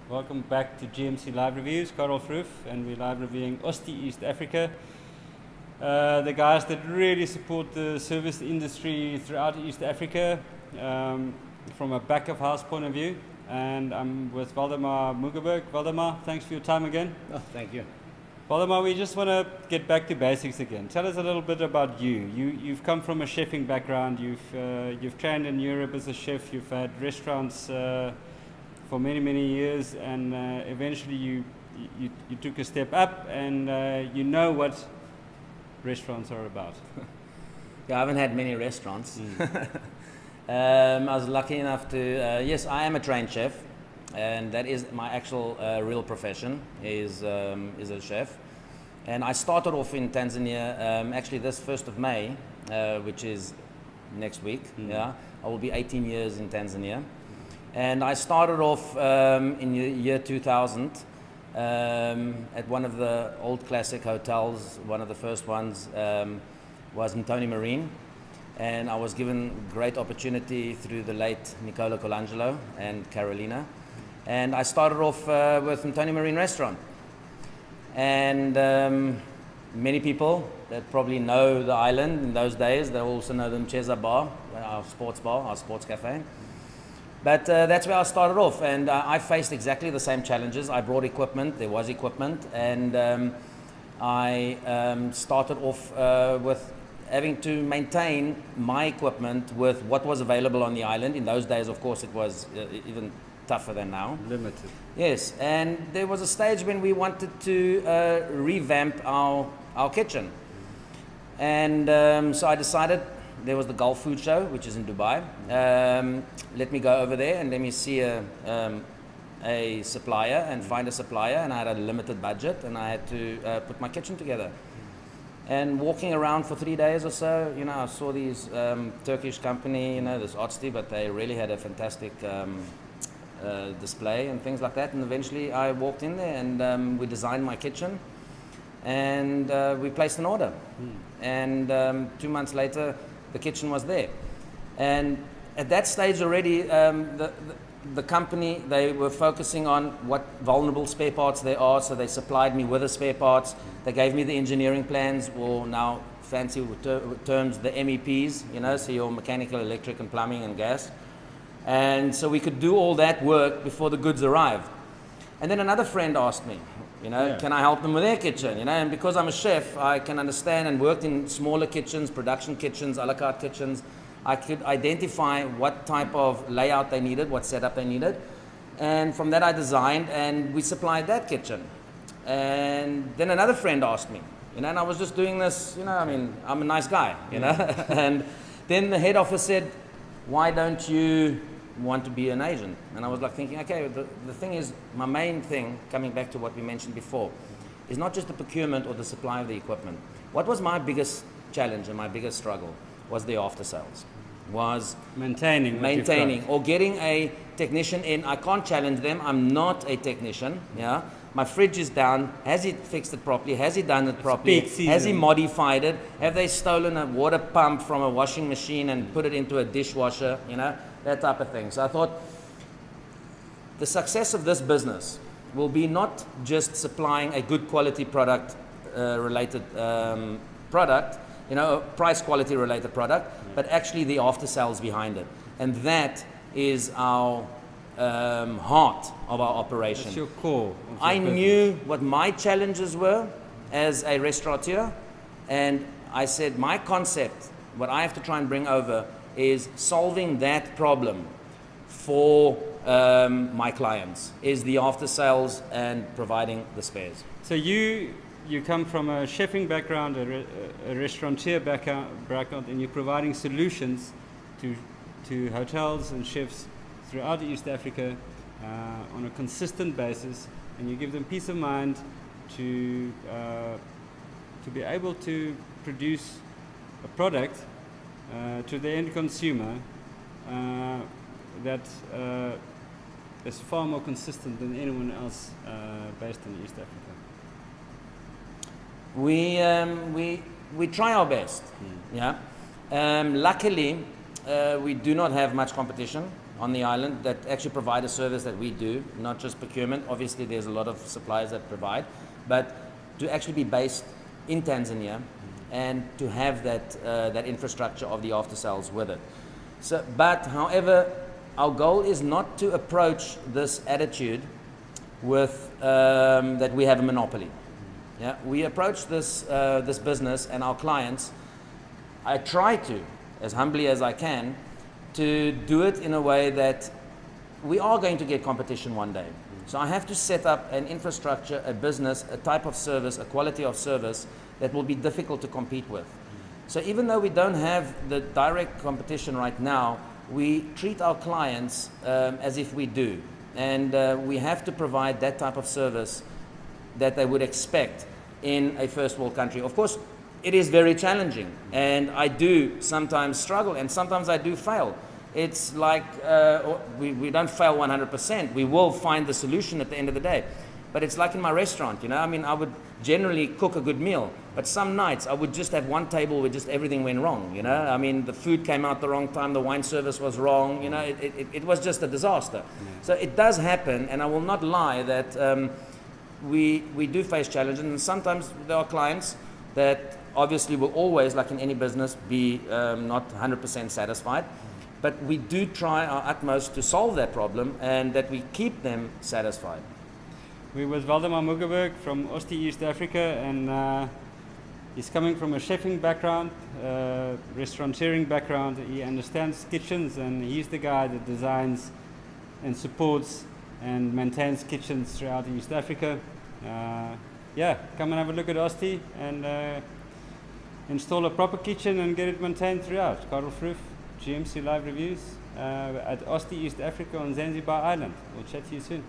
Welcome back to GMC Live Reviews. Karel Vroof, and we're live reviewing Ozti East Africa. The guys that really support the service industry throughout East Africa from a back of house point of view. And I'm with Waldemar Muggenburg. Waldemar, thanks for your time again. Oh, thank you. Waldemar, we just want to get back to basics again. Tell us a little bit about you. You've come from a chefing background. You've trained in Europe as a chef. You've had restaurants for many years, and eventually you took a step up, and you know what restaurants are about. Yeah, I haven't had many restaurants. I was lucky enough to, yes, I am a trained chef, and that is my actual real profession, is a chef. And I started off in Tanzania, actually this 1st of May, which is next week. Yeah, I will be 18 years in Tanzania. And I started off in the year 2000 at one of the old classic hotels. One of the first ones was Mtoni Marine. And I was given great opportunity through the late Nicola Colangelo and Carolina. And I started off with Mtoni Marine Restaurant. And many people that probably know the island in those days, they also know the Mcheza Bar, our sports cafe. But that's where I started off, and I faced exactly the same challenges. I brought equipment, there was equipment, and I started off with having to maintain my equipment with what was available on the island. In those days, of course, it was even tougher than now. Limited. Yes, and there was a stage when we wanted to revamp our kitchen. And so I decided, there was the Gulf Food Show, which is in Dubai. Let me go over there and let me see a supplier and find a supplier. And I had a limited budget, and I had to put my kitchen together. And walking around for 3 days or so, you know, I saw these Turkish company, you know, this Ozti, but they really had a fantastic display and things like that. And eventually I walked in there, and we designed my kitchen, and we placed an order. And 2 months later, the kitchen was there. And at that stage already, the company, they were focusing on what vulnerable spare parts there are, so they supplied me with the spare parts. They gave me the engineering plans, or now fancy terms, the MEPs, you know, so your mechanical, electric, and plumbing and gas. And so we could do all that work before the goods arrived. And then another friend asked me, you know, can I help them with their kitchen? You know, and because I'm a chef, I can understand and worked in smaller kitchens, production kitchens, a la carte kitchens. I could identify what type of layout they needed, what setup they needed. And from that I designed, and we supplied that kitchen. And then another friend asked me, you know, and I was just doing this, you know, I mean, I'm a nice guy, you know. And then the head office said, why don't you want to be an agent? And I was like thinking, okay, the thing is, my main thing, coming back to what we mentioned before, is not just the procurement or the supply of the equipment. What was my biggest challenge and my biggest struggle was the after sales. Was maintaining or getting a technician in. I can't challenge them, I'm not a technician. Yeah, my fridge is down. Has he fixed it properly? Has he done it properly? Has he modified it? Have they stolen a water pump from a washing machine and put it into a dishwasher? You know, that type of thing. So I thought the success of this business will be not just supplying a good quality product related product, you know, price quality related product, but actually the after sales behind it. And that is our heart of our operation. That's your core. I knew what my challenges were as a restaurateur, and I said my concept, what I have to try and bring over, is solving that problem for my clients, is the after sales and providing the spares. So you come from a chefing background, a restaurateur background, and you're providing solutions to hotels and chefs throughout East Africa on a consistent basis, and you give them peace of mind to be able to produce a product to the end consumer that is far more consistent than anyone else based in East Africa. We try our best. Yeah. Luckily, we do not have much competition. on the island that actually provide a service that we do, not just procurement. Obviously, there's a lot of suppliers that provide, but to actually be based in Tanzania and to have that infrastructure of the after sales with it. So, but however, our goal is not to approach this attitude with that we have a monopoly. Yeah, we approach this this business and our clients. I try to, as humbly as I can, to do it in a way that we are going to get competition one day. So I have to set up an infrastructure, a business, a type of service, a quality of service that will be difficult to compete with. So even though we don't have the direct competition right now, we treat our clients as if we do. And we have to provide that type of service that they would expect in a first world country. Of course, it is very challenging, and I do sometimes struggle, and sometimes I do fail. It's like we don't fail 100%. We will find the solution at the end of the day. But it's like in my restaurant, you know. I mean, I would generally cook a good meal, but some nights I would just have one table where just everything went wrong, you know. I mean, the food came out the wrong time, the wine service was wrong, you know. It was just a disaster. So it does happen, and I will not lie that we do face challenges, and sometimes there are clients that obviously will always, like in any business, be not 100% satisfied. But we do try our utmost to solve that problem and that we keep them satisfied. We're with Waldemar Muggenburg from Ozti, East Africa, and he's coming from a chefing background, restaurateuring background. He understands kitchens, and he's the guy that designs and supports and maintains kitchens throughout East Africa. Yeah, come and have a look at Ozti and install a proper kitchen and get it maintained throughout. Karel Vroof, GMC Live Reviews at Ozti, East Africa on Zanzibar Island. We'll chat to you soon.